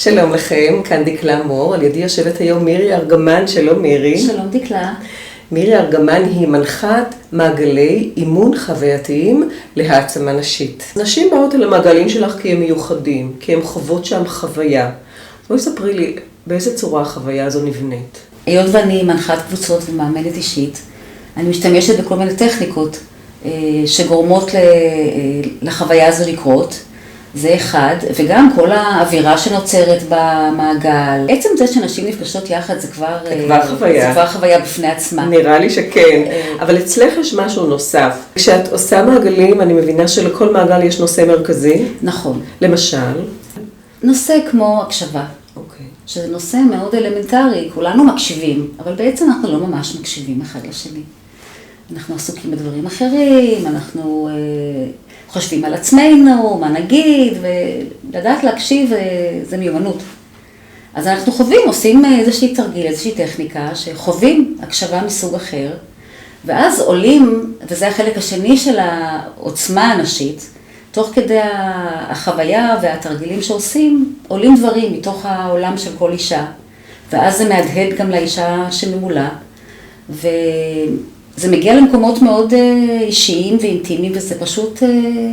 שלום לכם, כאן דקלה מור, על ידי יושבת היום מירי ארגמן. שלום מירי. שלום דקלה. מירי ארגמן היא מנחת מעגלי אימון חווייתיים להעצמה נשית. נשים באות אל המעגלים שלך כי הם מיוחדים, כי הם חוות שם חוויה. בואי ספרי לי, באיזה צורה החוויה הזו נבנית? היות ואני מנחת קבוצות ומאמנת אישית, אני משתמשת בכל מיני טכניקות שגורמות לחוויה הזו לקרות. זה אחד, וגם כל האווירה שנוצרת במעגל. עצם זה שנשים נפגשות יחד זה כבר חוויה. זה כבר חוויה בפני עצמה. נראה לי שכן, אבל אצלך יש משהו נוסף. כשאת עושה מעגלים, אני מבינה שלכל מעגל יש נושא מרכזי. נכון. למשל? נושא כמו הקשבה. אוקיי. שזה נושא מאוד אלמנטרי, כולנו מקשיבים, אבל בעצם אנחנו לא ממש מקשיבים אחד לשני. אנחנו עסוקים בדברים אחרים, אנחנו חושבים על עצמנו, מה נגיד, ולדעת להקשיב זה מיומנות. אז אנחנו חווים, עושים איזושהי תרגיל, איזושהי טכניקה, שחווים הקשבה מסוג אחר, ואז עולים, וזה החלק השני של העוצמה הנשית, תוך כדי החוויה והתרגילים שעושים, עולים דברים מתוך העולם של כל אישה, ואז זה מהדהד גם לאישה שממולה, וזה מגיע למקומות מאוד אישיים ואינטימיים, וזה פשוט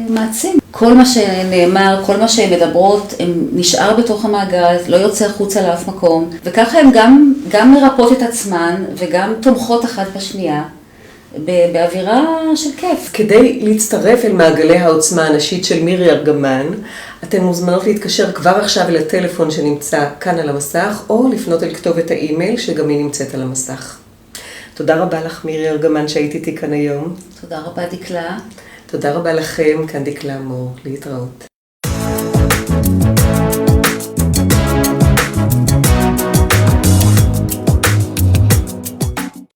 מעצים. כל מה שנאמר, כל מה שהן מדברות, הן נשאר בתוך המעגל, לא יוצא החוצה לאף מקום, וככה הן גם מרפאות את עצמן, וגם תומכות אחת בשנייה, באווירה של כיף. כדי להצטרף אל מעגלי העוצמה הנשית של מירי ארגמן, אתן מוזמנות להתקשר כבר עכשיו אל הטלפון שנמצא כאן על המסך, או לפנות אל כתובת האימייל שגם היא נמצאת על המסך. תודה רבה לך מירי ארגמן שהיית איתי כאן היום. תודה רבה דקלה. תודה רבה לכם, כאן דקלה מור. להתראות.